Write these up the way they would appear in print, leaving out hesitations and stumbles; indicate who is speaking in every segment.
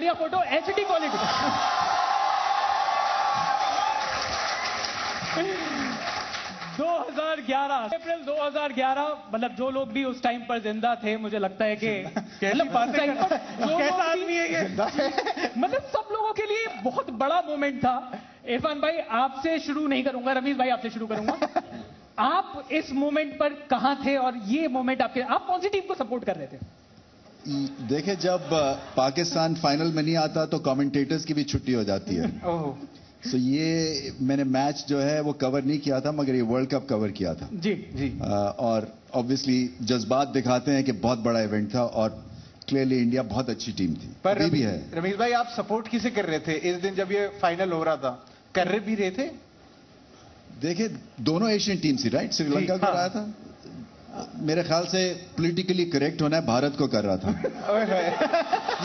Speaker 1: बढ़िया photo, HD quality. 2011 अप्रैल 2011, मतलब जो लोग भी उस टाइम पर जिंदा थे, मुझे लगता है कि मतलब उस टाइम पर जो
Speaker 2: कैसा
Speaker 1: लोग
Speaker 2: आदमी है ये?
Speaker 1: मतलब सब लोगों के लिए बहुत बड़ा मोमेंट था। इरफान भाई आपसे शुरू नहीं करूंगा, रमीज भाई आपसे शुरू करूंगा। आप इस मोमेंट पर कहां थे और ये मोमेंट आप कौन सी टीम को सपोर्ट कर रहे थे?
Speaker 3: देखिए, जब पाकिस्तान फाइनल में नहीं आता तो कमेंटेटर्स की भी छुट्टी हो जाती है। तो ये मैंने मैच जो है वो कवर नहीं किया था, मगर ये वर्ल्ड कप कवर किया था
Speaker 1: जी
Speaker 2: जी।
Speaker 3: और ऑब्वियसली जज्बात दिखाते हैं कि बहुत बड़ा इवेंट था और क्लियरली इंडिया बहुत अच्छी टीम थी,
Speaker 2: पर
Speaker 3: अभी भी है।
Speaker 2: रमीज भाई, आप सपोर्ट किसे कर रहे थे इस दिन जब ये फाइनल हो रहा था? कर रहे भी रहे थे?
Speaker 3: देखिए, दोनों एशियन टीम थी, राइट? श्रीलंका को रहा था। मेरे ख्याल से पॉलिटिकली करेक्ट होना है, भारत को कर रहा था।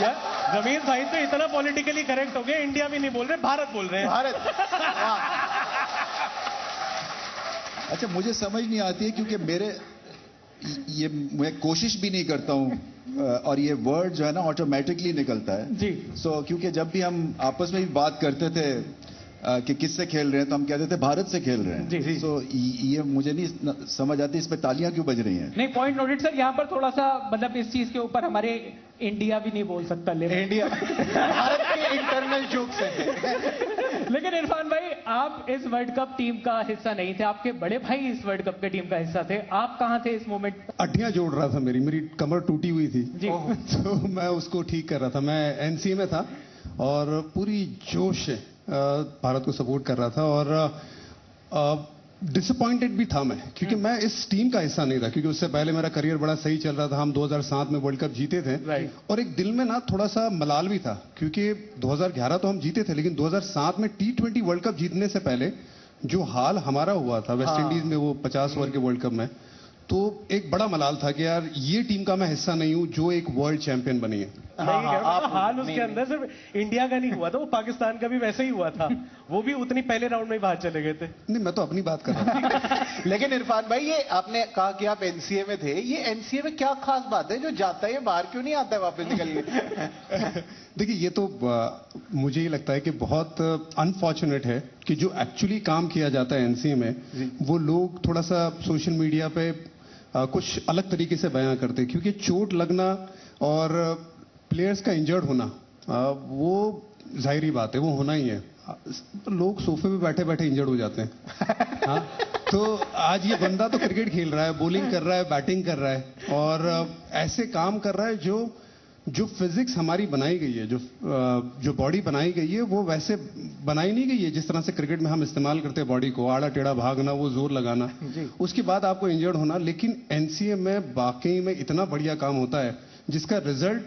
Speaker 4: यार रमीज भाई तो इतना पॉलिटिकली करेक्ट हो गए, इंडिया भी नहीं बोल रहे, भारत बोल रहे हैं।
Speaker 2: भारत।
Speaker 3: अच्छा, मुझे समझ नहीं आती है क्योंकि मैं कोशिश भी नहीं करता हूं और ये वर्ड जो है ना ऑटोमेटिकली निकलता है
Speaker 1: जी।
Speaker 3: सो क्योंकि जब भी हम आपस में भी बात करते थे कि किससे खेल रहे हैं तो हम कहते थे भारत से खेल रहे हैं।
Speaker 1: जी।
Speaker 3: सो ये मुझे नहीं समझ आती, इस पे तालियां क्यों बज रही हैं?
Speaker 1: नहीं, पॉइंट नोटेड सर। यहाँ पर थोड़ा सा मतलब इस चीज के ऊपर हमारे इंडिया भी नहीं बोल सकता,
Speaker 2: इंडिया भारत के इंटरनल जोक्स हैं।
Speaker 1: लेकिन इरफान भाई आप इस वर्ल्ड कप टीम का हिस्सा नहीं थे, आपके बड़े भाई इस वर्ल्ड कप के टीम का हिस्सा थे। आप कहां थे इस मोमेंट?
Speaker 5: अड्डियां जोड़ रहा था, मेरी कमर टूटी हुई थी
Speaker 1: जी।
Speaker 5: तो मैं उसको ठीक कर रहा था। मैं एनसीए में था और पूरी जोश से भारत को सपोर्ट कर रहा था और डिसअपॉइंटेड भी था मैं, क्योंकि मैं इस टीम का हिस्सा नहीं था, क्योंकि उससे पहले मेरा करियर बड़ा सही चल रहा था। हम 2007 में वर्ल्ड कप जीते थे और एक दिल में ना थोड़ा सा मलाल भी था, क्योंकि 2011 तो हम जीते थे, लेकिन 2007 में T20 वर्ल्ड कप जीतने से पहले जो हाल हमारा हुआ था वेस्ट इंडीज में, वो 50 ओवर के वर्ल्ड कप में, तो एक बड़ा मलाल था कि यार ये टीम का मैं हिस्सा नहीं हूं जो एक वर्ल्ड चैंपियन बनी है।
Speaker 4: हाल उसके अंदर सिर्फ इंडिया का नहीं हुआ था, वो पाकिस्तान का भी वैसे ही हुआ था। वो भी उतनी पहले राउंड में ही बाहर चले गए थे।
Speaker 5: नहीं, मैं तो अपनी बात कर रहा हूँ।
Speaker 2: लेकिन इरफान भाई, ये आपने कहा कि आप एनसीए में थे, ये एनसीए में क्या खास बात है जो जाता है ये बाहर क्यों नहीं आता है वापस निकल के?
Speaker 5: देखिए, ये तो मुझे ये लगता है कि बहुत अनफॉर्चुनेट है कि जो एक्चुअली काम किया जाता है एनसीए में, वो लोग थोड़ा सा सोशल मीडिया पे कुछ अलग तरीके से बयां करते हैं, क्योंकि चोट लगना और प्लेयर्स का इंजर्ड होना वो जाहिरी बात है, वो होना ही है। लोग सोफे पे बैठे बैठे इंजर्ड हो जाते हैं। हाँ, तो आज ये बंदा तो क्रिकेट खेल रहा है, बॉलिंग कर रहा है, बैटिंग कर रहा है और ऐसे काम कर रहा है जो फिजिक्स हमारी बनाई गई है, जो बॉडी बनाई गई है, वो वैसे बनाई नहीं गई है जिस तरह से क्रिकेट में हम इस्तेमाल करते हैं बॉडी को, आड़ा टेढ़ा भागना, वो जोर लगाना, उसके बाद आपको इंजर्ड होना। लेकिन एनसीए में वाकई में इतना बढ़िया काम होता है जिसका रिजल्ट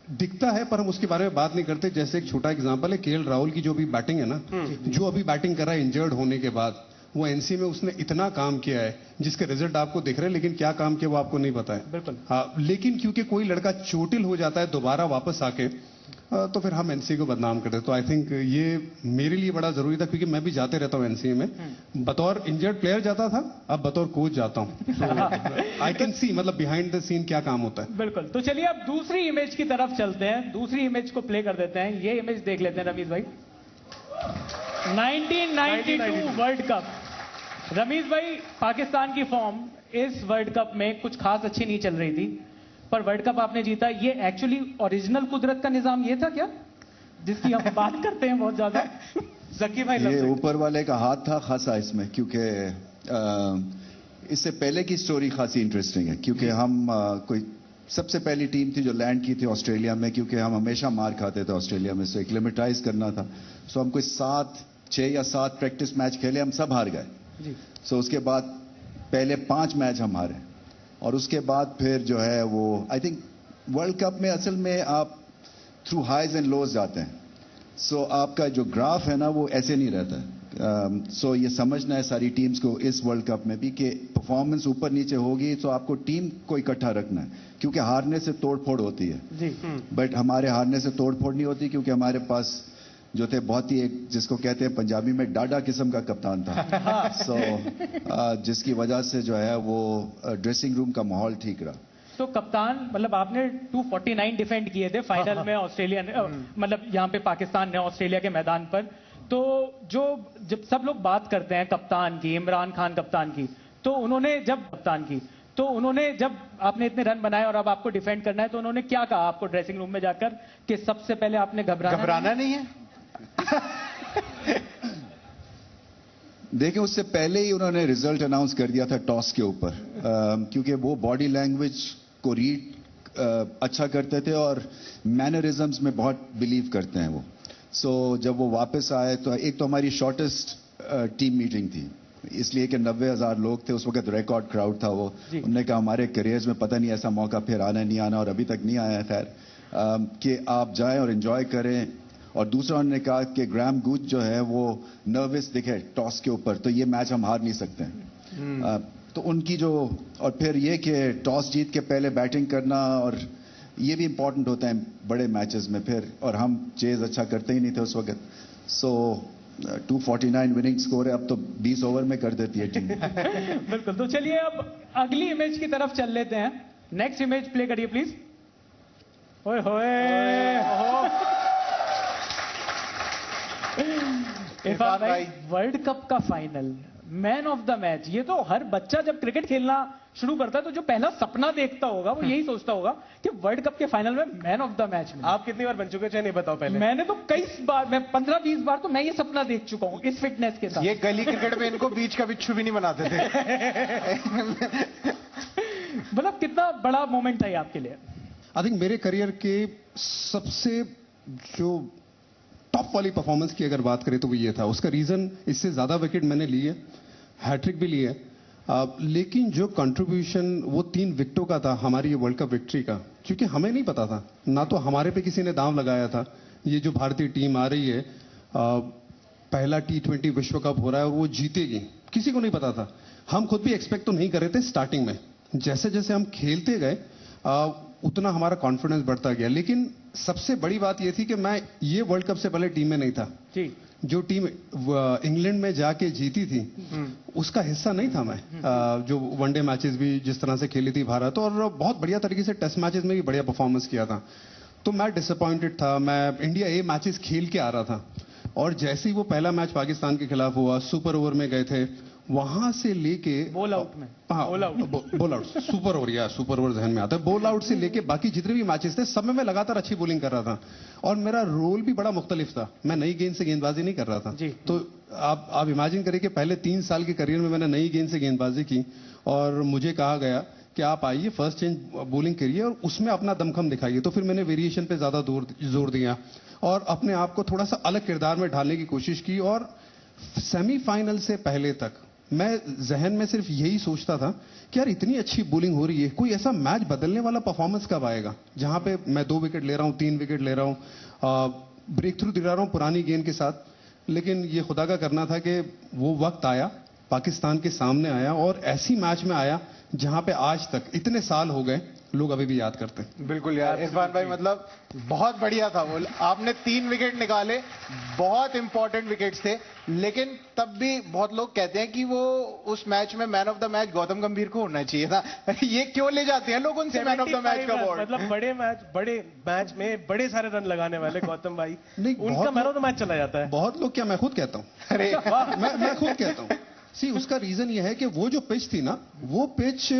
Speaker 5: दिखता है, पर हम उसके बारे में बात नहीं करते। जैसे एक छोटा एग्जांपल है केएल राहुल की जो भी बैटिंग है ना, जो अभी बैटिंग कर रहा है इंजर्ड होने के बाद, वो एनसीए में उसने इतना काम किया है जिसके रिजल्ट आपको दिख रहे हैं, लेकिन क्या काम किया वो आपको नहीं पता है।
Speaker 1: बिल्कुल।
Speaker 5: हाँ, लेकिन क्योंकि कोई लड़का चोटिल हो जाता है दोबारा वापस आके, तो फिर हम एनसीए को बदनाम करते हैं। तो आई थिंक ये मेरे लिए बड़ा जरूरी था, क्योंकि मैं भी जाते रहता हूँ एनसीए में, बतौर इंजर्ड प्लेयर जाता था, अब बतौर कोच जाता हूँ। आई कैन सी मतलब बिहाइंड द सीन क्या काम होता है।
Speaker 1: बिल्कुल। तो चलिए अब दूसरी इमेज की तरफ चलते हैं, दूसरी इमेज को प्ले कर देते हैं। ये इमेज देख लेते हैं रमीज भाई। 1992 वर्ल्ड कप। रमीज भाई, पाकिस्तान की फॉर्म इस वर्ल्ड कप में कुछ खास अच्छी नहीं चल रही थी, पर वर्ल्ड कप आपने जीता। ये एक्चुअली ओरिजिनल कुदरत का निजाम ये था क्या, जिसकी हम बात करते हैं बहुत ज्यादा? जकी भाई,
Speaker 3: ये ऊपर वाले का हाथ था खासा इसमें, क्योंकि इससे पहले की स्टोरी खासी इंटरेस्टिंग है, क्योंकि हम कोई सबसे पहली टीम थी जो लैंड की थी ऑस्ट्रेलिया में, क्योंकि हम हमेशा मार खाते थे ऑस्ट्रेलिया में, सो एक्लिमेटाइज करना था। सो हम कोई 6 या 7 प्रैक्टिस मैच खेले, हम सब हार गए। सो उसके बाद पहले 5 मैच हम हारे और उसके बाद फिर जो है वो आई थिंक वर्ल्ड कप में असल में आप थ्रू हाइज एंड लोज जाते हैं। सो आपका जो ग्राफ है ना वो ऐसे नहीं रहता है। सो ये समझना है सारी टीम्स को इस वर्ल्ड कप में भी कि परफॉर्मेंस ऊपर नीचे होगी, तो आपको टीम को इकट्ठा रखना है, क्योंकि हारने से तोड़फोड़ होती है। बट हमारे हारने से तोड़फोड़ नहीं होती, क्योंकि हमारे पास जो थे बहुत ही एक जिसको कहते हैं पंजाबी में डाडा किस्म का कप्तान था। सो जिसकी वजह से जो है वो ड्रेसिंग रूम का माहौल ठीक रहा।
Speaker 1: तो कप्तान मतलब आपने 249 डिफेंड किए थे फाइनल में ऑस्ट्रेलिया ने मतलब यहाँ पे पाकिस्तान ने ऑस्ट्रेलिया के मैदान पर। तो जब सब लोग बात करते हैं कप्तान की, इमरान खान कप्तान की, तो उन्होंने जब आपने इतने रन बनाए और अब आपको डिफेंड करना है, तो उन्होंने क्या कहा आपको ड्रेसिंग रूम में जाकर कि सबसे पहले आपने
Speaker 2: घबराना नहीं है?
Speaker 3: देखिए, उससे पहले ही उन्होंने रिजल्ट अनाउंस कर दिया था टॉस के ऊपर, क्योंकि वो बॉडी लैंग्वेज को रीड अच्छा करते थे और मैनरिज्म्स में बहुत बिलीव करते हैं वो। सो जब वो वापस आए तो एक तो हमारी शॉर्टेस्ट टीम मीटिंग थी, इसलिए कि 90,000 लोग थे उस वक्त, रिकॉर्ड क्राउड था वो। उन्होंने कहा हमारे करियर्स में पता नहीं ऐसा मौका फिर आना नहीं आना, और अभी तक नहीं आया। खैर कि आप जाएं और एंजॉय करें। और दूसरा उन्होंने कहा कि ग्राहम गूच जो है वो नर्वस दिखे टॉस के ऊपर, तो ये मैच हम हार नहीं सकते हैं। तो उनकी जो, और फिर ये कि टॉस जीत के पहले बैटिंग करना, और ये भी इंपॉर्टेंट होता है बड़े मैचेस में फिर, और हम चेज अच्छा करते ही नहीं थे उस वक्त। सो 249 विनिंग स्कोर है, अब तो 20 ओवर में कर देती है टीम।
Speaker 1: बिल्कुल। तो चलिए अब अगली इमेज की तरफ चल लेते हैं। नेक्स्ट इमेज प्ले करिए प्लीज। ओए होए, इरफान भाई, वर्ल्ड कप का final, man of the match, ये तो हर बच्चा जब क्रिकेट खेलना शुरू करता है तो जो पहला सपना देखता होगा वो यही सोचता होगा कि वर्ल्ड कप के फाइनल में मैन ऑफ द मैच में।
Speaker 4: आप कितनी बार बन चुके हैं, नहीं बताओ पहले?
Speaker 1: मैंने तो कई बार, मैं 15-20 बार तो मैं ये सपना देख चुका हूं इस फिटनेस के साथ।
Speaker 2: ये गली क्रिकेट में इनको बीच का बिच्छू भी नहीं बनाते थे।
Speaker 1: मतलब कितना बड़ा मोमेंट था ये आपके लिए?
Speaker 5: आई थिंक मेरे करियर के सबसे जो टॉप वाली परफॉर्मेंस की अगर बात करें तो वो ये था। उसका रीजन, इससे ज्यादा विकेट मैंने लिए, हैट्रिक भी लिए, लेकिन जो कंट्रीब्यूशन वो 3 विकेटों का था हमारी ये वर्ल्ड कप विक्ट्री का, क्योंकि हमें नहीं पता था, ना तो हमारे पे किसी ने दांव लगाया था ये जो भारतीय टीम आ रही है, पहला T20 विश्व कप हो रहा है और वो जीतेगी, किसी को नहीं पता था। हम खुद भी एक्सपेक्ट तो नहीं कर रहे थे स्टार्टिंग में। जैसे जैसे हम खेलते गए उतना हमारा कॉन्फिडेंस बढ़ता गया। लेकिन सबसे बड़ी बात यह थी कि मैं ये वर्ल्ड कप से पहले टीम में नहीं था
Speaker 1: जी।
Speaker 5: जो टीम इंग्लैंड में जाके जीती थी उसका हिस्सा नहीं था मैं। जो वनडे मैचेस भी जिस तरह से खेली थी भारत, और बहुत बढ़िया तरीके से टेस्ट मैचेस में भी बढ़िया परफॉर्मेंस किया था, तो मैं डिसअपॉइंटेड था। मैं इंडिया ए मैचेस खेल के आ रहा था, और जैसे ही वो पहला मैच पाकिस्तान के खिलाफ हुआ, सुपर ओवर में गए थे, वहां से लेके
Speaker 1: बॉल आउट में,
Speaker 5: हाँ बॉल आउट, सुपर ओवर, या सुपर ओवर जहन में आता है। बॉल आउट से लेके बाकी जितने भी मैचेस थे सब में मैं लगातार अच्छी बॉलिंग कर रहा था, और मेरा रोल भी बड़ा मुख्तलिफ था। मैं नई गेंद से गेंदबाजी नहीं कर रहा था। तो आप इमेजिन करिए कि पहले 3 साल के करियर में मैंने नई गेंद से गेंदबाजी की, और मुझे कहा गया कि आप आइए फर्स्ट चेंज बॉलिंग करिए और उसमें अपना दमखम दिखाइए। तो फिर मैंने वेरिएशन पे ज्यादा जोर दिया और अपने आप को थोड़ा सा अलग किरदार में ढालने की कोशिश की। और सेमीफाइनल से पहले तक मैं जहन में सिर्फ यही सोचता था कि यार इतनी अच्छी बॉलिंग हो रही है, कोई ऐसा मैच बदलने वाला परफॉर्मेंस कब आएगा जहां पे मैं 2 विकेट ले रहा हूं, 3 विकेट ले रहा हूं, ब्रेक थ्रू दिला रहा हूं पुरानी गेंद के साथ। लेकिन ये खुदा का करना था कि वो वक्त आया, पाकिस्तान के सामने आया, और ऐसी मैच में आया जहां पे आज तक इतने साल हो गए लोग अभी भी याद करते हैं।
Speaker 2: बिल्कुल यार इरफान भाई, मतलब बहुत बढ़िया था वो। आपने 3 विकेट निकाले, बहुत इंपॉर्टेंट विकेट्स थे, लेकिन तब भी बहुत लोग कहते हैं कि वो उस मैच में man of the match Gautam गंभीर को होना चाहिए था। ये क्यों ले जाते हैं लोग उनसे मैन ऑफ द मैच का अवार्ड?
Speaker 4: मतलब बड़े मैच में बड़े सारे रन लगाने वाले गौतम भाई,
Speaker 5: नहीं,
Speaker 4: उनका मैन ऑफ द मैच चला जाता है।
Speaker 5: बहुत लोग क्या, मैं खुद कहता हूं।
Speaker 2: अरे
Speaker 5: मैं खुद कहता हूं। सी, उसका रीजन यह है कि वो जो पिच थी ना, वो पिच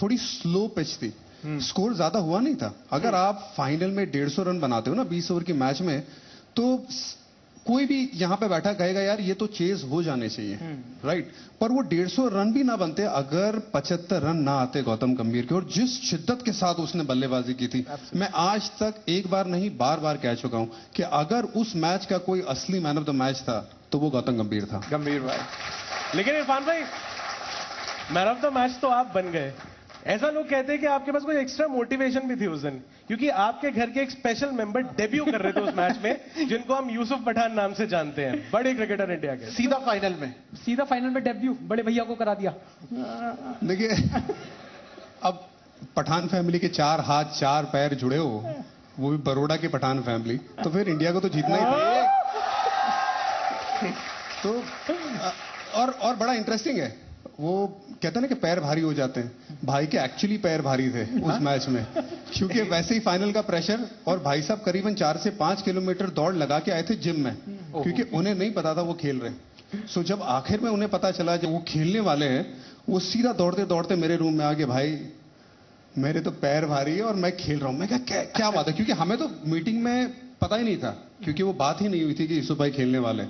Speaker 5: थोड़ी स्लो पिच थी, स्कोर ज्यादा हुआ नहीं था। अगर आप फाइनल में 150 रन बनाते हो ना 20 ओवर की मैच में, तो कोई भी यहां पे बैठा कहेगा यार ये तो चेज हो जाने चाहिए, राइट। पर वो 150 रन भी ना बनते अगर 75 रन ना आते गौतम गंभीर के। और जिस शिद्दत के साथ उसने बल्लेबाजी की थी, मैं आज तक एक बार नहीं बार कह चुका हूं कि अगर उस मैच का कोई असली मैन ऑफ द मैच था तो वो गौतम गंभीर था।
Speaker 2: गंभीर भाई,
Speaker 4: लेकिन इरफान भाई, मैन ऑफ द मैच तो आप बन गए। ऐसा लोग कहते हैं कि आपके पास कोई एक्स्ट्रा मोटिवेशन भी थी उस दिन, क्योंकि आपके घर के एक स्पेशल मेंबर डेब्यू कर रहे थे उस मैच में, जिनको हम यूसुफ पठान नाम से जानते हैं, बड़े क्रिकेटर इंडिया के।
Speaker 2: सीधा फाइनल में
Speaker 1: डेब्यू बड़े भैया को करा दिया।
Speaker 5: देखिए, अब पठान फैमिली के 4 हाथ 4 पैर जुड़े हो, वो भी बड़ौदा की पठान फैमिली, तो फिर इंडिया को तो जीतना ही था। तो और बड़ा इंटरेस्टिंग है, वो कहते हैं ना कि पैर भारी हो जाते हैं, भाई के एक्चुअली पैर भारी थे उस मैच में, क्योंकि वैसे ही फाइनल का प्रेशर, और भाई साहब करीबन 4 से 5 किलोमीटर दौड़ लगा के आए थे जिम में, क्योंकि उन्हें नहीं पता था वो खेल रहे। सो जब आखिर में उन्हें पता चला जब वो खेलने वाले हैं, वो सीधा दौड़ते दौड़ते मेरे रूम में आके, भाई मेरे तो पैर भारी है और मैं खेल रहा हूं। मैं क्या बात है, क्योंकि हमें तो मीटिंग में पता ही नहीं था, क्योंकि वो बात ही नहीं हुई थी कि यूसुफ भाई खेलने वाले।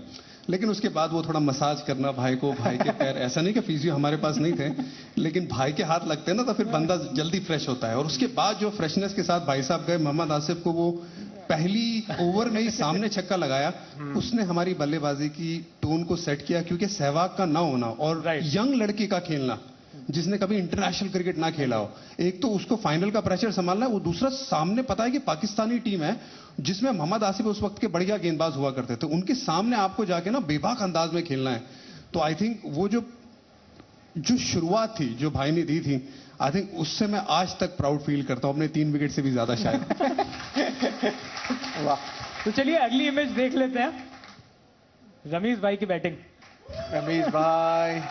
Speaker 5: लेकिन उसके बाद वो थोड़ा मसाज करना भाई को, भाई के पैर, ऐसा नहीं कि फिजियो हमारे पास नहीं थे, लेकिन भाई के हाथ लगते हैं ना तो फिर बंदा जल्दी फ्रेश होता है। और उसके बाद जो फ्रेशनेस के साथ भाई साहब गए, मोहम्मद आसिफ को वो पहली ओवर में ही सामने छक्का लगाया, उसने हमारी बल्लेबाजी की टोन को सेट किया। क्योंकि सहवाग का ना होना और यंग लड़की का खेलना, जिसने कभी इंटरनेशनल क्रिकेट ना खेला हो, एक तो उसको फाइनल का प्रेशर संभालना है, वो दूसरा सामने पता है कि पाकिस्तानी टीम है जिसमें मोहम्मद आसिफ उस वक्त के बढ़िया गेंदबाज हुआ करते थे, उनके सामने आपको जाके ना बेबाक अंदाज में खेलना है। तो आई थिंक वो जो शुरुआत थी जो भाई ने दी थी, आई थिंक उससे मैं आज तक प्राउड फील करता हूं, अपने 3 विकेट से भी ज्यादा शायद।
Speaker 1: वाह। तो चलिए अगली इमेज देख लेते हैं, रमीज भाई की बैटिंग।
Speaker 2: रमीज भाई,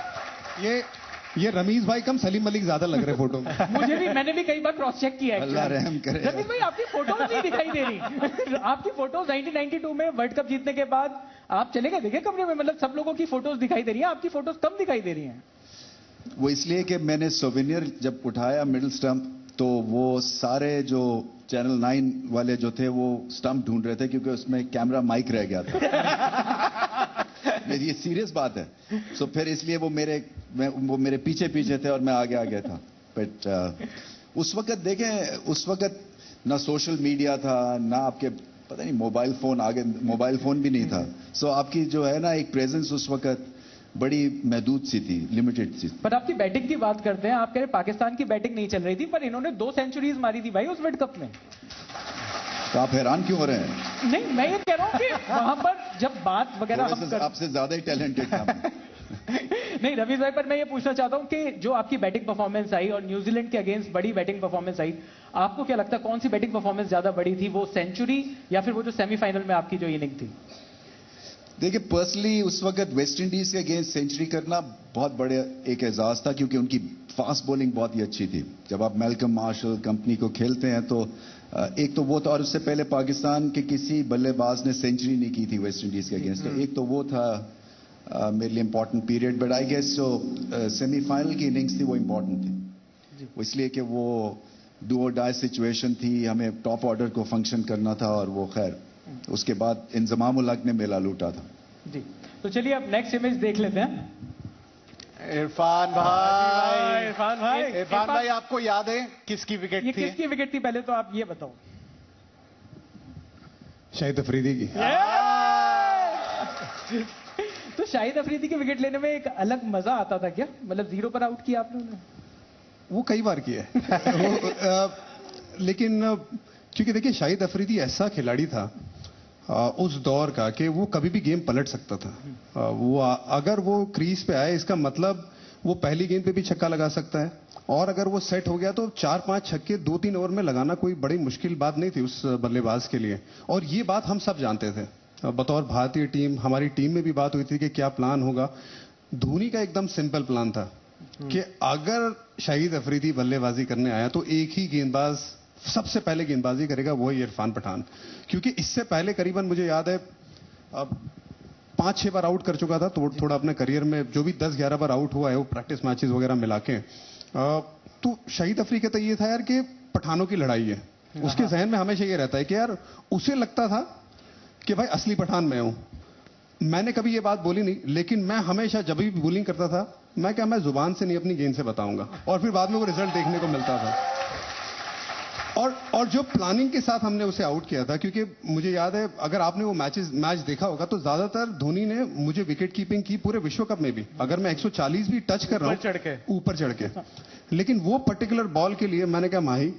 Speaker 5: ये रमीज भाई कम सलीम मलिक ज्यादा लग रहे फोटो में।
Speaker 1: मुझे भी, मैंने भी कई बार क्रॉस चेक किया है।
Speaker 3: अल्लाह रहम करे।
Speaker 1: रमीज भाई आपकी फोटोज नहीं दिखाई दे रही। आपकी फोटोज 1992 में वर्ल्ड कप जीतने के बाद आप चले गए देखे कमरे में, मतलब सब लोगों की फोटोज दिखाई दे रही है, आपकी फोटोज कम दिखाई दे रही हैं।
Speaker 3: वो इसलिए कि मैंने सोवेनियर जब उठाया मिडिल स्टंप, तो वो सारे जो चैनल 9 वाले जो थे वो स्टंप ढूंढ रहे थे, क्योंकि उसमें कैमरा माइक रह गया था। ये सीरियस बात है। सो फिर इसलिए वो मेरे पीछे पीछे थे और मैं आगे आगे था। बट उस वक्त देखें, उस वक्त ना सोशल मीडिया था, ना आपके पता नहीं मोबाइल फोन भी नहीं था। सो आपकी जो है ना एक प्रेजेंस उस वक्त बड़ी महदूद सी थी, लिमिटेड सी।
Speaker 1: पर आपकी बैटिंग की बात करते हैं, आप कह रहे पाकिस्तान की बैटिंग नहीं चल रही थी, पर इन्होंने 2 सेंचुरीज मारी थी भाई उस वर्ल्ड कप में।
Speaker 3: तो आप हैरान क्यों हो रहे हैं?
Speaker 1: नहीं, मैं ये कह रहा हूं कि वहां पर जब बात वगैरह हम
Speaker 3: आपसे ज्यादा ही टैलेंटेड था।
Speaker 1: नहीं रमीज भाई, पर मैं ये पूछना चाहता हूं कि जो आपकी बैटिंग परफॉर्मेंस आई और न्यूजीलैंड के अगेंस्ट बड़ी बैटिंग परफॉर्मेंस आई, आपको क्या लगता है कौन सी बैटिंग परफॉर्मेंस ज्यादा बड़ी थी, वो सेंचुरी या फिर वो जो सेमीफाइनल में आपकी जो इनिंग थी?
Speaker 3: देखिए पर्सनली उस वक्त वेस्ट इंडीज के अगेंस्ट सेंचुरी करना बहुत बड़े एक एजाज था, क्योंकि उनकी फास्ट बॉलिंग बहुत ही अच्छी थी। जब आप मेलकम मार्शल कंपनी को खेलते हैं तो एक तो वो था, और उससे पहले पाकिस्तान के किसी बल्लेबाज ने सेंचुरी नहीं की थी वेस्ट इंडीज के अगेंस्ट। एक तो वो था मेरे लिए important period. But I guess जो सेमीफाइनल की इनिंग्स थी वो इंपॉर्टेंट थी, वो इसलिए कि वो डू और डाई सिचुएशन थी, हमें टॉप ऑर्डर को फंक्शन करना था, और वो खैर उसके बाद इंजमाम उल हक ने मेला लूटा था।
Speaker 1: जी, तो चलिए अब नेक्स्ट इमेज देख लेते हैं।
Speaker 2: इरफान भाई,
Speaker 4: इरफान भाई
Speaker 2: आपको याद है किसकी विकेट
Speaker 1: ये
Speaker 2: थी?
Speaker 1: किसकी विकेट थी पहले तो आप ये बताओ।
Speaker 5: शाहिद अफरीदी की।
Speaker 1: तो शाहिद अफरीदी की विकेट लेने में एक अलग मजा आता था क्या? मतलब 0 पर आउट किया आपने उन्हें?
Speaker 5: वो कई बार किया है। लेकिन क्योंकि देखिए शाहिद अफरीदी ऐसा खिलाड़ी था उस दौर का कि वो कभी भी गेम पलट सकता था। वो अगर वो क्रीज पे आए, इसका मतलब वो पहली गेंद पे भी छक्का लगा सकता है, और अगर वो सेट हो गया तो 4-5 छक्के 2-3 ओवर में लगाना कोई बड़ी मुश्किल बात नहीं थी उस बल्लेबाज के लिए। और ये बात हम सब जानते थे। बतौर भारतीय टीम, हमारी टीम में भी बात हुई थी कि क्या प्लान होगा। धोनी का एकदम सिंपल प्लान था कि अगर शाहिद अफरीदी बल्लेबाजी करने आया तो एक ही गेंदबाज सबसे पहले गेंदबाजी करेगा, वो है इरफान पठान। क्योंकि इससे पहले करीबन मुझे याद है 5-6 बार आउट कर चुका था, तो थोड़ा अपने करियर में जो भी 10-11 बार आउट हुआ है वो प्रैक्टिस मैचेस वगैरह मिला के। तो शाहिद अफरीदी का तो ये था यार कि पठानों की लड़ाई है। उसके जहन में हमेशा ये रहता है कि यार उसे लगता था कि भाई असली पठान मैं हूं। मैंने कभी ये बात बोली नहीं, लेकिन मैं हमेशा जब भी बॉलिंग करता था मैं जुबान से नहीं अपनी गेंद से बताऊंगा, और फिर बाद में वो रिजल्ट देखने को मिलता था। और जो प्लानिंग के साथ हमने उसे आउट किया था, क्योंकि मुझे याद है अगर आपने वो मैच देखा होगा तो ज्यादातर धोनी ने मुझे विकेट कीपिंग की पूरे विश्व कप में भी। अगर मैं 140 भी टच कर रहा हूं ऊपर चढ़ के, लेकिन वो पर्टिकुलर बॉल के लिए मैंने कहा माही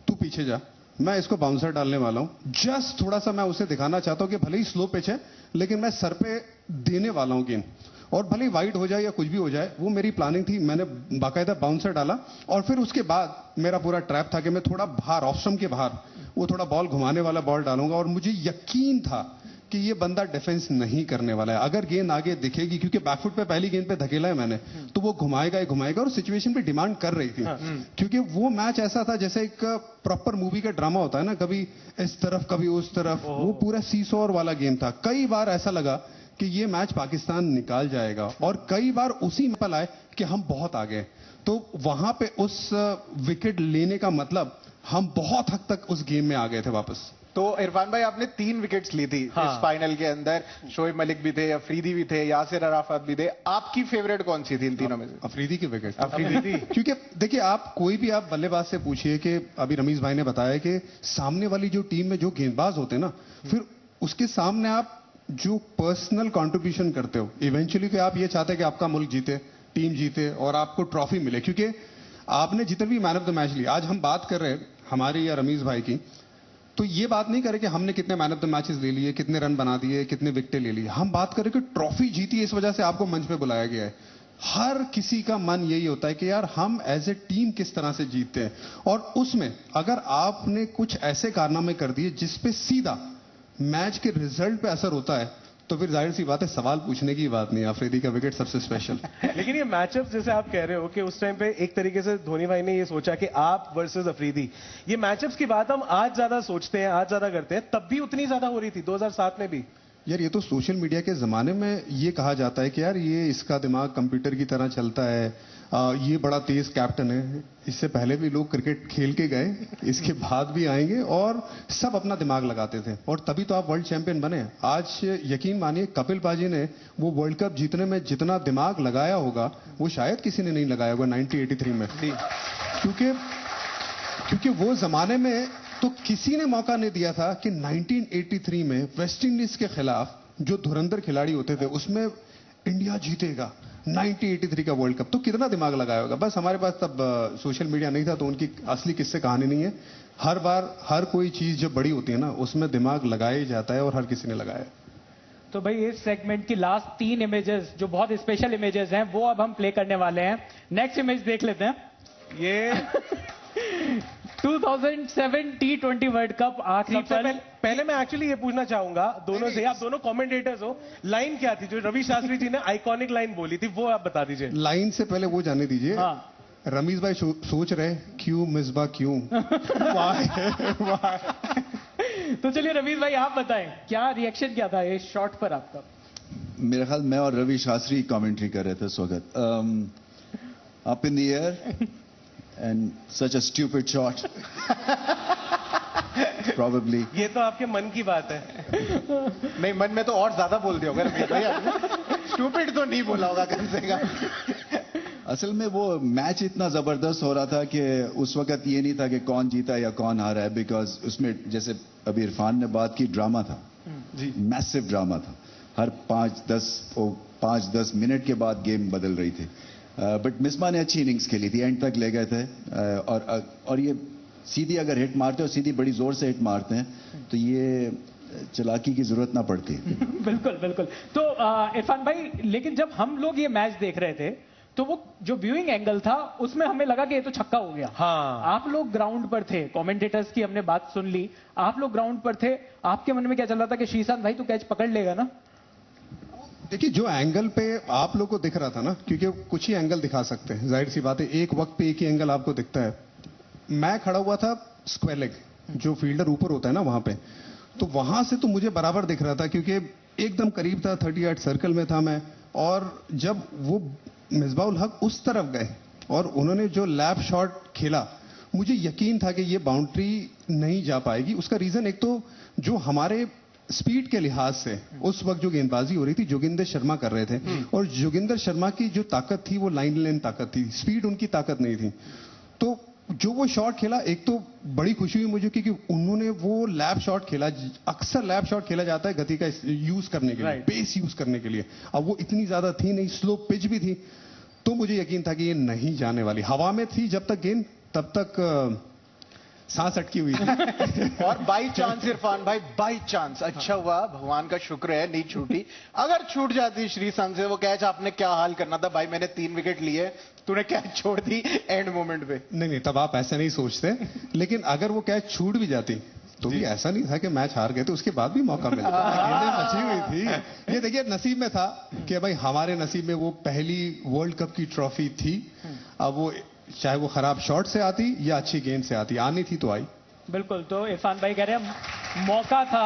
Speaker 5: तू पीछे जा, मैं इसको बाउंसर डालने वाला हूं। जस्ट थोड़ा सा मैं उसे दिखाना चाहता हूं कि भले ही स्लो पिच है लेकिन मैं सर पे देने वाला हूं गेंद, और भले ही वाइड हो जाए या कुछ भी हो जाए। वो मेरी प्लानिंग थी। मैंने बाकायदा बाउंसर डाला, और फिर उसके बाद मेरा पूरा ट्रैप था कि मैं थोड़ा बाहर, ऑफ स्टंप के बाहर, वो थोड़ा बॉल घुमाने वाला बॉल डालूंगा। और मुझे यकीन था कि ये बंदा डिफेंस नहीं करने वाला है। अगर गेंद आगे दिखेगी, क्योंकि बैकफुट पे पहली गेंद पे धकेला है मैंने, तो वो घुमाएगा ही घुमाएगा, और सिचुएशन पे डिमांड कर रही थी। क्योंकि वो मैच ऐसा था जैसे एक प्रॉपर मूवी का ड्रामा होता है ना, कभी इस तरफ कभी उस तरफ, वो पूरा सीसॉर वाला गेम था। कई बार ऐसा लगा कि ये मैच पाकिस्तान निकाल जाएगा, और कई बार उसी में पल आए कि हम बहुत आगे। तो वहां पे उस विकेट लेने का मतलब हम बहुत हद तक उस गेम में आ गए थे वापस।
Speaker 2: तो इरफान भाई, आपने 3 विकेट्स ली थी इस फाइनल के अंदर। शोएब मलिक भी थे, अफरीदी भी थे, यासिर अराफात भी थे। आपकी फेवरेट कौन सी थी इन तीनों में से?
Speaker 5: अफरीदी की विकेट।
Speaker 2: अफरीदी।
Speaker 5: क्योंकि देखिए, आप कोई भी आप बल्लेबाज से पूछिए कि अभी रमीज भाई ने बताया कि सामने वाली जो टीम में जो गेंदबाज होते हैं ना, फिर उसके सामने आप जो पर्सनल कंट्रीब्यूशन करते हो, इवेंचुअली कि आप ये चाहते हैं कि आपका मुल्क जीते, टीम जीते और आपको ट्रॉफी मिले। क्योंकि आपने जितने भी मैन ऑफ द मैच ली, आज हम बात कर रहे हैं हमारी या रमीज भाई की, तो ये बात नहीं करे कि हमने कितने मैन ऑफ द मैचेस ले लिए, कितने रन बना दिए, कितने विकेटें ले ली। हम बात करें कि ट्रॉफी जीती है, इस वजह से आपको मंच पे बुलाया गया है। हर किसी का मन यही होता है कि यार हम एज ए टीम किस तरह से जीतते हैं, और उसमें अगर आपने कुछ ऐसे कारनामे कर दिए जिसपे सीधा मैच के रिजल्ट पे असर होता है, तो फिर जाहिर सी बात है सवाल पूछने की बात नहीं। अफरीदी का विकेट सबसे स्पेशल।
Speaker 4: लेकिन ये मैचअप जैसे आप कह रहे हो कि उस टाइम पे एक तरीके से धोनी भाई ने ये सोचा कि आप वर्सेस अफरीदी, ये मैचअप्स की बात हम आज ज्यादा सोचते हैं, आज ज्यादा करते हैं, तब भी उतनी ज्यादा हो रही थी 2007 में भी।
Speaker 5: यार ये तो सोशल मीडिया के जमाने में ये कहा जाता है कि यार ये इसका दिमाग कंप्यूटर की तरह चलता है, ये बड़ा तेज कैप्टन है। इससे पहले भी लोग क्रिकेट खेल के गए, इसके बाद भी आएंगे, और सब अपना दिमाग लगाते थे, और तभी तो आप वर्ल्ड चैंपियन बने। आज यकीन मानिए, कपिल पाजी ने वो वर्ल्ड कप जीतने में जितना दिमाग लगाया होगा वो शायद किसी ने नहीं लगाया होगा 1983 में। क्योंकि वो जमाने में तो किसी ने मौका नहीं दिया था कि 1983 में वेस्ट इंडीज के खिलाफ जो धुरंधर खिलाड़ी होते थे उसमें इंडिया जीतेगा 1983 का वर्ल्ड कप। तो कितना दिमाग लगाया होगा। बस हमारे पास तब सोशल मीडिया नहीं था, तो उनकी असली किस्से कहानी नहीं है। हर बार हर कोई चीज जब बड़ी होती है ना, उसमें दिमाग लगाया ही जाता है, और हर किसी ने लगाया।
Speaker 1: तो भाई इस सेगमेंट की लास्ट 3 इमेजेस जो बहुत स्पेशल इमेजेस हैं, वो अब हम प्ले करने वाले हैं। नेक्स्ट इमेज देख लेते हैं।
Speaker 4: ये
Speaker 1: 2007 T20 वर्ल्ड कप आखिरी
Speaker 4: सबसे पहले मैं एक्चुअली ये पूछना चाहूंगा दोनों से, आप दोनों कमेंटेटर्स हो, लाइन क्या थी जो रवि शास्त्री जी ने आइकॉनिक लाइन बोली थी, वो आप बता दीजिए।
Speaker 5: लाइन से पहले वो जाने दीजिए।
Speaker 1: हाँ।
Speaker 5: रमीज भाई सोच रहे क्यों मिसबा क्यों।
Speaker 1: तो चलिए रवीश भाई आप बताएं, क्या रिएक्शन क्या था इस शॉट पर आपका?
Speaker 3: मेरा ख्याल मैं और रवि शास्त्री कमेंट्री कर रहे थे उस वक्त। Up in the air and such a stupid shot. Probably.
Speaker 4: ये तो आपके मन की बात है।
Speaker 2: नहीं, मन में तो और ज्यादा बोल दिया होगा रमेश भाई। स्टूपिड तो नहीं बोला होगा कम से कम।
Speaker 3: असल में वो मैच इतना जबरदस्त हो रहा था कि उस वक्त ये नहीं था कि कौन जीता या कौन हारा है, बिकॉज उसमें जैसे अभी इरफान ने बात की, ड्रामा था जी, मैसिव ड्रामा था। हर 5-10 मिनट के बाद गेम बदल रही थी। बट मिसबा ने अच्छी इनिंग्स खेली थी, एंड तक ले गए थे। और ये सीधी अगर हिट मारते हो, सीधी बड़ी जोर से हिट मारते हैं, तो ये चालाकी की जरूरत ना पड़ती।
Speaker 1: बिल्कुल बिल्कुल। तो इरफान भाई, लेकिन जब हम लोग ये मैच देख रहे थे, तो वो जो व्यूइंग एंगल था उसमें हमें लगा कि ये तो छक्का हो गया।
Speaker 4: हाँ।
Speaker 1: आप लोग ग्राउंड पर थे, कमेंटेटर्स की हमने बात सुन ली, आप लोग ग्राउंड पर थे, आपके मन में क्या चल रहा था कि श्रीशांत भाई तो कैच पकड़ लेगा ना?
Speaker 5: देखिए, जो एंगल पे आप लोग को दिख रहा था ना, क्योंकि कुछ ही एंगल दिखा सकते हैं, जाहिर सी बात है एक वक्त पे एक ही एंगल आपको दिखता है। मैं खड़ा हुआ था स्क्वायर लेग, जो फील्डर ऊपर होता है ना वहां पे, तो वहां से तो मुझे बराबर दिख रहा था, क्योंकि एकदम करीब था, 38 सर्कल में था मैं। और जब वो मिसबाउल हक उस तरफ गए और उन्होंने जो लैप शॉट खेला, मुझे यकीन था कि ये बाउंड्री नहीं जा पाएगी। उसका रीजन एक तो जो हमारे स्पीड के लिहाज से उस वक्त जो गेंदबाजी हो रही थी, जोगिंदर शर्मा कर रहे थे, और जोगिंदर शर्मा की जो ताकत थी वो लाइन लेन ताकत थी, स्पीड उनकी ताकत नहीं थी। तो जो वो शॉट खेला, एक तो बड़ी खुशी हुई मुझे क्योंकि उन्होंने वो लैप शॉट खेला। अक्सर लैप शॉट खेला जाता है गति का यूज करने के लिए, पेस यूज करने के लिए। अब वो इतनी ज्यादा थी नहीं, स्लो पिच भी थी, तो मुझे यकीन था कि ये नहीं जाने वाली। हवा में थी जब तक गेंद, तब तक सांस अटकी हुई थी।
Speaker 2: और बाई चांस इरफान भाई, बाई चांस, अच्छा हुआ, भगवान का शुक्र है नहीं छूटी। अगर छूट जाती श्रीशांत से वो कैच, आपने क्या हाल करना था? भाई मैंने 3 विकेट लिए, तूने कैच छोड़ दी एंड मोमेंट पे।
Speaker 5: नहीं, तब आप ऐसे नहीं सोचते, लेकिन अगर वो कैच छूट भी जाती तो भी ऐसा नहीं था कि मैच हार गए तो उसके बाद भी मौका मिला गेंदें बची हुई थी। ये देखिए नसीब में था कि भाई हमारे नसीब में वो पहली वर्ल्ड कप की ट्रॉफी थी। अब वो चाहे वो खराब शॉट से आती या अच्छी गेंद से आती, आनी थी तो आई।
Speaker 1: बिल्कुल, तो इरफान भाई कह रहे हैं मौका था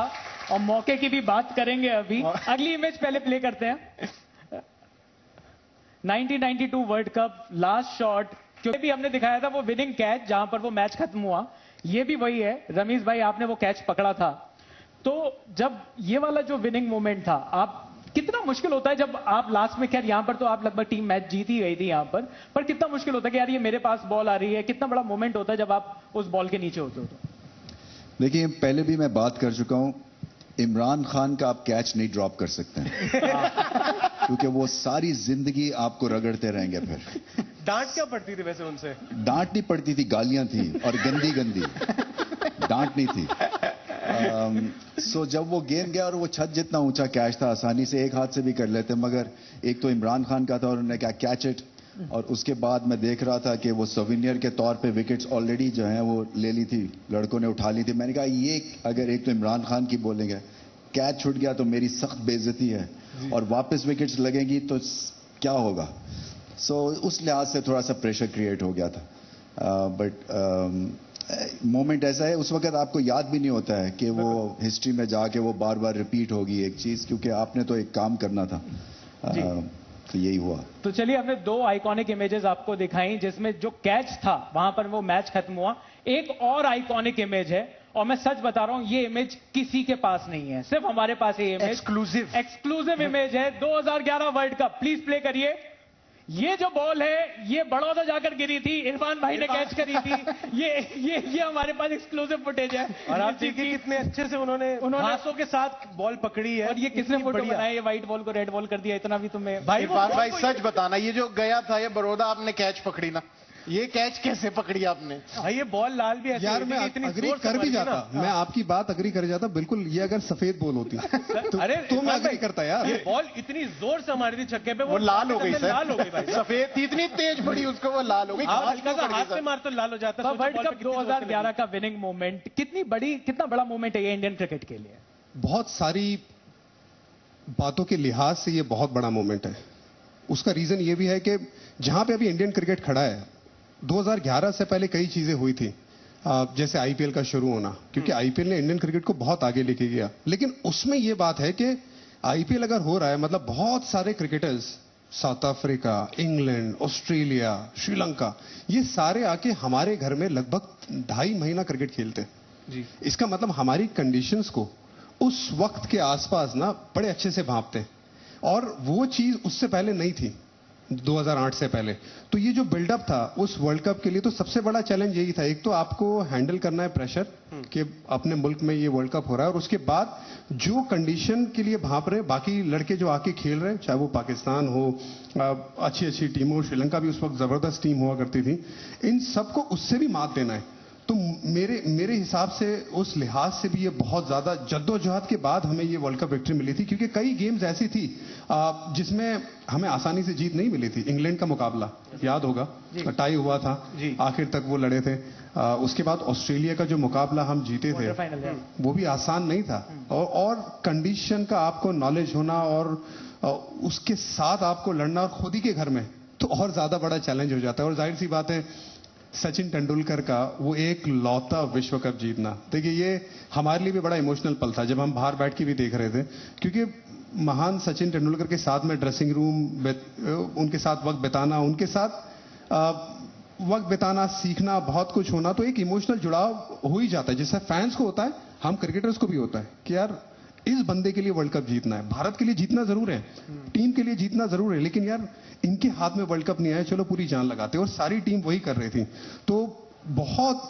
Speaker 1: और मौके की भी बात करेंगे अभी। अगली इमेज पहले प्ले करते हैं। 1992 वर्ल्ड कप लास्ट शॉट क्योंकि भी हमने दिखाया था वो विनिंग कैच जहां पर वो मैच खत्म हुआ, ये भी वही है। रमीज भाई आपने वो कैच पकड़ा था, तो जब ये वाला जो विनिंग मोमेंट था, आप कितना मुश्किल होता है जब आप लास्ट में, खैर यहां पर तो आप लगभग टीम मैच जीत ही गई थी यहां पर कितना मुश्किल होता है कि यार ये मेरे पास बॉल आ रही है, कितना बड़ा मोमेंट होता है जब आप उस बॉल के नीचे होते हो? तो
Speaker 3: देखिए पहले भी मैं बात कर चुका हूं, इमरान खान का आप कैच नहीं ड्रॉप कर सकते हैं क्योंकि वो सारी जिंदगी आपको रगड़ते रहेंगे। फिर
Speaker 4: डांट क्या पड़ती थी वैसे उनसे?
Speaker 3: डांट नहीं पड़ती थी, गालियां थी और गंदी गंदी, डांट नहीं थी। सो जब वो गेंद गया और वो छत जितना ऊंचा कैच था, आसानी से एक हाथ से भी कर लेते, मगर एक तो इमरान खान का था और उन्होंने कहा कैच इट, और उसके बाद मैं देख रहा था कि वो सोविनियर के तौर पे विकेट्स ऑलरेडी जो हैं वो ले ली थी, लड़कों ने उठा ली थी। मैंने कहा ये अगर एक तो इमरान खान की बॉलिंग है, कैच छूट गया तो मेरी सख्त बेइज्जती है और वापस विकेट्स लगेंगी तो क्या होगा। सो उस लिहाज से थोड़ा सा प्रेशर क्रिएट हो गया था। बट मोमेंट ऐसा है, उस वक्त आपको याद भी नहीं होता है कि वो हिस्ट्री में जाके वो बार बार रिपीट होगी एक चीज, क्योंकि आपने तो एक काम करना था। तो यही हुआ।
Speaker 1: तो चलिए हमने दो आइकॉनिक इमेजेस आपको दिखाई जिसमें जो कैच था वहां पर वो मैच खत्म हुआ। एक और आइकॉनिक इमेज है और मैं सच बता रहा हूं ये इमेज किसी के पास नहीं है, सिर्फ हमारे पास ये इमेज एक्सक्लूसिव इमेज है। 2011 वर्ल्ड कप, प्लीज प्ले करिए। ये जो बॉल है ये बड़ौदा जाकर गिरी थी, इरफान भाई ने कैच करी थी। ये हमारे पास एक्सक्लूसिव फुटेज है।
Speaker 4: और आप देखिए कितने अच्छे से उन्होंने हाथों के साथ बॉल पकड़ी है।
Speaker 1: और ये किसने फोटो बनाया, ये व्हाइट बॉल को रेड बॉल कर दिया, इतना भी तुम्हें
Speaker 2: भाई सच बताना, ये जो गया था ये बड़ौदा, आपने कैच पकड़ी ना, ये कैच कैसे पकड़ी आपने?
Speaker 4: भाई ये बॉल लाल भी ऐसे
Speaker 5: यार मैं
Speaker 4: इतनी
Speaker 5: अग्री
Speaker 4: जोर से
Speaker 5: कर भी
Speaker 4: मारी थी
Speaker 5: जाता,
Speaker 4: ना।
Speaker 5: मैं आपकी बात अग्री कर जाता बिल्कुल। ये अगर सफेद बॉल होती तो
Speaker 4: अरे
Speaker 5: मैं
Speaker 4: इरफान
Speaker 5: अग्री
Speaker 4: भाई,
Speaker 5: करता यार।
Speaker 4: ये बॉल इतनी जोर से मारी थी छक्के पे,
Speaker 2: वो लाल हो गई सर,
Speaker 4: लाल हो गई भाई।
Speaker 2: सफेद थी, इतनी तेज पड़ी उसको, वो लाल हो गई।
Speaker 4: आप हल्का सा हाथ से मार तो लाल हो जाता।
Speaker 1: वर्ल्ड कप 2011 का विनिंग मोमेंट कितना बड़ा मोमेंट है ये इंडियन क्रिकेट के लिए?
Speaker 5: बहुत सारी बातों के लिहाज से ये बहुत बड़ा मोमेंट है। उसका रीजन ये भी है कि जहां पे अभी इंडियन क्रिकेट खड़ा है, 2011 से पहले कई चीजें हुई थी, जैसे आईपीएल का शुरू होना, क्योंकि आईपीएल ने इंडियन क्रिकेट को बहुत आगे लेके गया। लेकिन उसमें यह बात है कि आईपीएल अगर हो रहा है, मतलब बहुत सारे cricketers, south Africa, England, Australia, Sri Lanka, ये सारे आके हमारे घर में लगभग 2.5 महीना क्रिकेट खेलते जी। इसका मतलब हमारी कंडीशंस को उस वक्त के आसपास ना बड़े अच्छे से भांपते, और वो चीज उससे पहले नहीं थी 2008 से पहले। तो ये जो बिल्डअप था उस वर्ल्ड कप के लिए, तो सबसे बड़ा चैलेंज यही था, एक तो आपको हैंडल करना है प्रेशर कि अपने मुल्क में ये वर्ल्ड कप हो रहा है, और उसके बाद जो कंडीशन के लिए भांप रहे बाकी लड़के जो आके खेल रहे हैं, चाहे वो पाकिस्तान हो, अच्छी अच्छी टीम हो, श्रीलंका भी उस वक्त जबरदस्त टीम हुआ करती थी, इन सबको उससे भी मात देना है। तो मेरे हिसाब से उस लिहाज से भी ये बहुत ज्यादा जद्दोजहद के बाद हमें ये वर्ल्ड कप विक्ट्री मिली थी, क्योंकि कई गेम्स ऐसी थी जिसमें हमें आसानी से जीत नहीं मिली थी। इंग्लैंड का मुकाबला याद होगा, टाई हुआ था, आखिर तक वो लड़े थे। उसके बाद ऑस्ट्रेलिया का जो मुकाबला हम जीते थे वो भी आसान नहीं था, और कंडीशन का आपको नॉलेज होना और उसके साथ आपको लड़ना, और खुद ही के घर में, तो और ज्यादा बड़ा चैलेंज हो जाता है। और जाहिर सी बात है सचिन तेंदुलकर का वो एक लौता विश्व कप जीतना, देखिए ये हमारे लिए भी बड़ा इमोशनल पल था जब हम बाहर बैठ के भी देख रहे थे, क्योंकि महान सचिन तेंदुलकर के साथ में ड्रेसिंग रूम, उनके साथ वक्त बिताना, उनके साथ वक्त बिताना, सीखना, बहुत कुछ होना, तो एक इमोशनल जुड़ाव हो ही जाता है, जैसे फैंस को होता है, हम क्रिकेटर्स को भी होता है कि यार इस बंदे के लिए वर्ल्ड कप जीतना है, भारत के लिए जीतना जरूर है, टीम के लिए जीतना जरूर है, लेकिन यार इनके हाथ में वर्ल्ड कप नहीं आया, चलो पूरी जान लगाते। और सारी टीम वही कर रही थी। तो बहुत,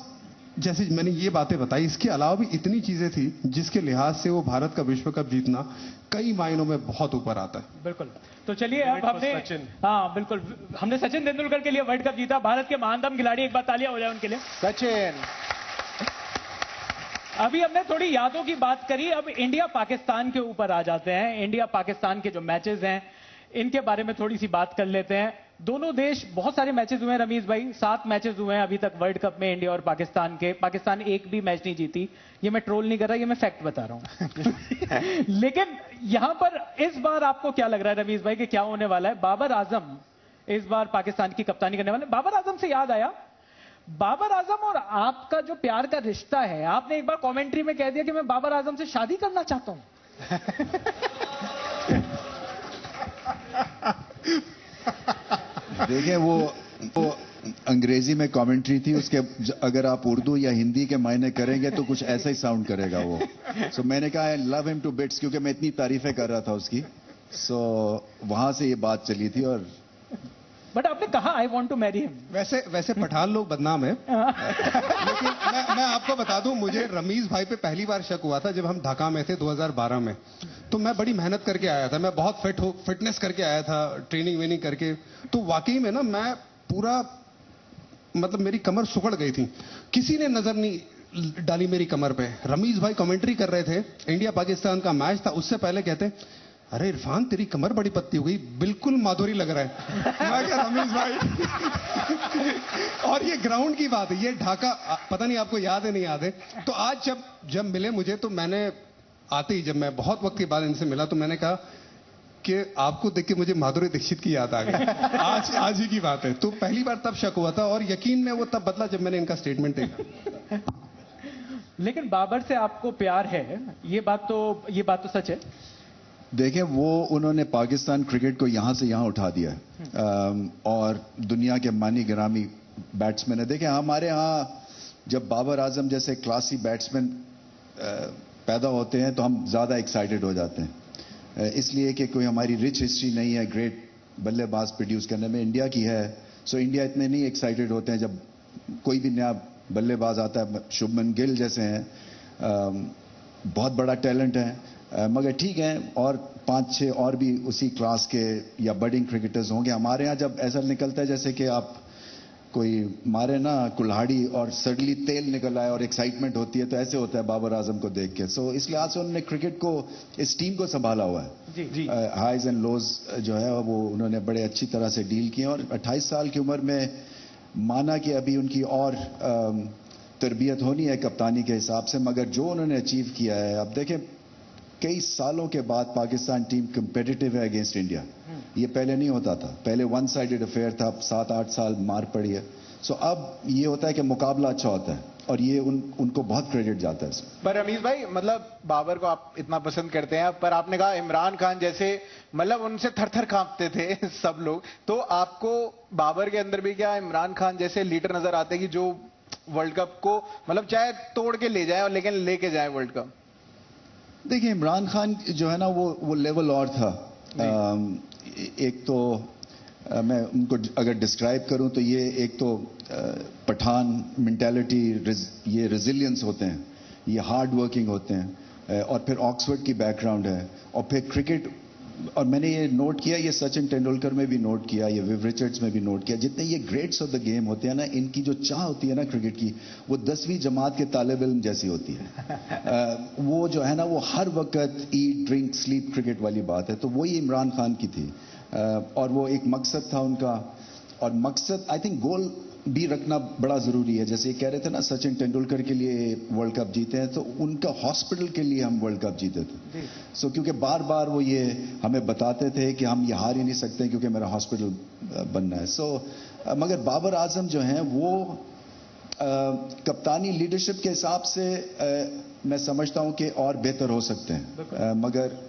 Speaker 5: जैसे मैंने ये बातें बताई, इसके अलावा भी इतनी चीजें थी जिसके लिहाज से वो भारत का विश्व कप जीतना कई मायनों में बहुत ऊपर आता है।
Speaker 1: बिल्कुल। तो चलिए अब हमने, हाँ बिल्कुल, हमने सचिन तेंदुलकर के लिए वर्ल्ड कप जीता, भारत के महानतम खिलाड़ी, एक बार तालियां हो जाए उनके लिए।
Speaker 2: सचिन।
Speaker 1: अभी हमने थोड़ी यादों की बात करी, अब इंडिया पाकिस्तान के ऊपर आ जाते हैं। इंडिया पाकिस्तान के जो मैचेस हैं इनके बारे में थोड़ी सी बात कर लेते हैं। दोनों देश बहुत सारे मैचेस हुए हैं रमीज भाई, 7 मैचेस हुए हैं अभी तक वर्ल्ड कप में इंडिया और पाकिस्तान के। पाकिस्तान एक भी मैच नहीं जीती। ये मैं ट्रोल नहीं कर रहा, ये मैं फैक्ट बता रहा हूं। लेकिन यहां पर इस बार आपको क्या लग रहा है रमीज भाई कि क्या होने वाला है? बाबर आजम इस बार पाकिस्तान की कप्तानी करने वाले। बाबर आजम से याद आया, बाबर आजम और आपका जो प्यार का रिश्ता है, आपने एक बार कमेंट्री में कह दिया कि मैं बाबर आजम से शादी करना चाहता हूं।
Speaker 3: देखिए वो अंग्रेजी में कमेंट्री थी, उसके अगर आप उर्दू या हिंदी के मायने करेंगे तो कुछ ऐसा ही साउंड करेगा वो। सो मैंने कहा I love him to bits, क्योंकि मैं इतनी तारीफें कर रहा था उसकी। सो वहां से ये बात चली थी। और
Speaker 1: बट आपने कहा I want to marry him.
Speaker 5: वैसे पठान लोग बदनाम है, लेकिन मैं आपको बता दूं, मुझे रमीज भाई पे पहली बार शक हुआ था जब हम ढाका में थे 2012 में। तो मैं बड़ी मेहनत करके आया था, मैं बहुत फिटनेस करके आया था, ट्रेनिंग वेनिंग करके। तो वाकई में ना मैं पूरा मतलब मेरी कमर सुकड़ गई थी, किसी ने नजर नहीं डाली मेरी कमर पे। रमीज भाई कमेंट्री कर रहे थे, इंडिया पाकिस्तान का मैच था, उससे पहले कहते अरे इरफान तेरी कमर बड़ी पतली हो गई, बिल्कुल माधुरी लग रहा है। मैं क्या रमीज भाई। और ये ग्राउंड की बात है, ये ढाका, पता नहीं आपको याद है नहीं याद है। तो आज जब मिले मुझे, तो मैंने आते ही, जब मैं बहुत वक्त के बाद इनसे मिला, तो मैंने कहा कि आपको देख के मुझे माधुरी दीक्षित की याद आ गई। आज ही की बात है। तो पहली बार तब शक हुआ था, और यकीन में वो तब बदला जब मैंने इनका स्टेटमेंट देखा।
Speaker 1: लेकिन बाबर से आपको प्यार है, ये बात तो सच है।
Speaker 3: देखें, वो उन्होंने पाकिस्तान क्रिकेट को यहां से यहां उठा दिया है, और दुनिया के मानी गिरामी बैट्समैन है। देखें, हमारे यहां जब बाबर आजम जैसे क्लासी बैट्समैन पैदा होते हैं तो हम ज्यादा एक्साइटेड हो जाते हैं, इसलिए कि कोई हमारी रिच हिस्ट्री नहीं है ग्रेट बल्लेबाज प्रोड्यूस करने में। इंडिया की है, सो इंडिया इतने नहीं एक्साइटेड होते हैं जब कोई भी नया बल्लेबाज आता है। शुभमन गिल जैसे हैं, बहुत बड़ा टैलेंट है, मगर ठीक है, और 5-6 और भी उसी क्लास के या बडिंग क्रिकेटर्स होंगे। हमारे यहाँ जब ऐसा निकलता है जैसे कि आप कोई मारे ना कुल्हाड़ी और सडनली तेल निकल आए और एक्साइटमेंट होती है, तो ऐसे होता है बाबर आजम को देख के। सो इसलिए आज से उन्होंने क्रिकेट को, इस टीम को संभाला हुआ है।
Speaker 1: जी।
Speaker 3: हाइज एंड लोज जो है वो उन्होंने बड़े अच्छी तरह से डील किए, और 28 साल की उम्र में माना कि अभी उनकी और तरबियत होनी है कप्तानी के हिसाब से, मगर जो उन्होंने अचीव किया है, अब देखें कई सालों के बाद पाकिस्तान टीम कंपेटिटिव है अगेंस्ट इंडिया। ये पहले नहीं होता था, पहले वन साइडेड अफेयर था, 7-8 साल मार पड़ी है। सो अब ये होता है कि मुकाबला अच्छा होता है, और ये उनको बहुत क्रेडिट जाता है इसमें।
Speaker 2: पर रमीज भाई, मतलब बाबर को आप इतना पसंद करते हैं, पर आपने कहा इमरान खान जैसे, मतलब उनसे थर-थर कांपते थे सब लोग। तो आपको बाबर के अंदर भी क्या इमरान खान जैसे लीडर नजर आते कि जो वर्ल्ड कप को मतलब चाहे तोड़ के ले जाए लेकिन लेके जाए वर्ल्ड कप?
Speaker 3: देखिए, इमरान खान जो है ना वो लेवल और था। एक तो मैं उनको अगर डिस्क्राइब करूं तो ये एक तो पठान मेंटालिटी, ये रेजिलियंस होते हैं, ये हार्ड वर्किंग होते हैं, और फिर ऑक्सफोर्ड की बैकग्राउंड है, और फिर क्रिकेट। और मैंने ये नोट किया, ये सचिन तेंदुलकर में भी नोट किया, ये विव रिचर्ड्स में भी नोट किया, जितने ये ग्रेट्स ऑफ द गेम होते हैं ना, इनकी जो चाह होती है ना क्रिकेट की, वो 10वीं जमात के तालिब इल्म जैसी होती है। वो जो है ना, वो हर वक्त ईट ड्रिंक स्लीप क्रिकेट वाली बात है। तो वही इमरान खान की थी, और वो एक मकसद था उनका, और मकसद आई थिंक गोल भी रखना बड़ा जरूरी है। जैसे ये कह रहे थे ना, सचिन तेंदुलकर के लिए वर्ल्ड कप जीते हैं, तो उनका हॉस्पिटल के लिए हम वर्ल्ड कप जीते थे। सो क्योंकि बार बार वो ये हमें बताते थे कि हम ये हार ही नहीं सकते क्योंकि मेरा हॉस्पिटल बनना है। सो मगर बाबर आजम जो हैं वो कप्तानी लीडरशिप के हिसाब से मैं समझता हूं कि और बेहतर हो सकते हैं, मगर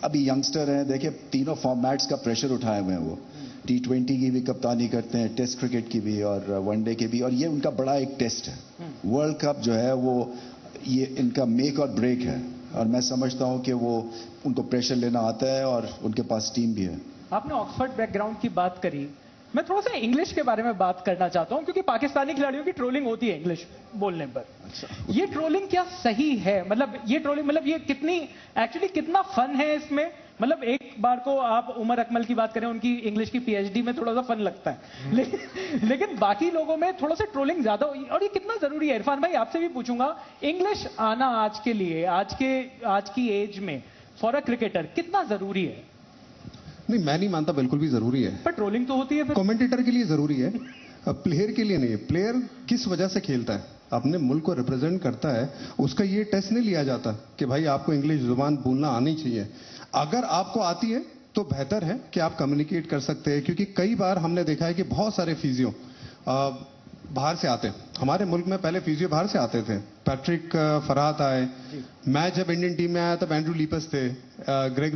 Speaker 3: अभी यंगस्टर हैं। देखिए, तीनों फॉर्मेट्स का प्रेशर उठाए हुए हैं वो, T20 की भी कप्तानी करते हैं, टेस्ट क्रिकेट की भी और वनडे की भी, और ये उनका बड़ा एक टेस्ट है। वर्ल्ड कप जो है वो ये इनका मेक और ब्रेक है, और मैं समझता हूं कि वो उनको प्रेशर लेना आता है, और उनके पास टीम भी है।
Speaker 1: आपने ऑक्सफोर्ड बैकग्राउंड की बात करी, मैं थोड़ा सा इंग्लिश के बारे में बात करना चाहता हूं, क्योंकि पाकिस्तानी खिलाड़ियों की ट्रोलिंग होती है इंग्लिश बोलने पर। ये ट्रोलिंग क्या सही है? मतलब ये ट्रोलिंग, मतलब ये कितना फन है इसमें? मतलब एक बार को आप उमर अकमल की बात करें, उनकी इंग्लिश की PhD में थोड़ा सा फन लगता है, लेकिन बाकी लोगों में थोड़ा सा ट्रोलिंग ज्यादा, और ये कितना जरूरी है? इरफान भाई, आपसे भी पूछूंगा, इंग्लिश आना आज के लिए, आज की एज में फॉर अ क्रिकेटर कितना जरूरी है?
Speaker 5: नहीं, मैं नहीं मानता बिल्कुल भी जरूरी है।
Speaker 1: पर ट्रोलिंग तो होती है फिर।
Speaker 5: कमेंटेटर के लिए जरूरी है, प्लेयर के लिए नहीं है। प्लेयर किस वजह से खेलता है, अपने मुल्क को रिप्रेजेंट करता है, उसका ये टेस्ट नहीं लिया जाता कि भाई आपको इंग्लिश जुबान बोलना आनी चाहिए। अगर आपको आती है तो बेहतर है कि आप कम्युनिकेट कर सकते हैं, क्योंकि कई बार हमने देखा है कि बहुत सारे फिजियो बाहर से आते हैं। हमारे मुल्क में पहले फिजियो बाहर से आते थे, पैट्रिक फरहात आए। मैं जब इंडियन टीम में आया तब एंड्रू लीपस थे, ग्रेग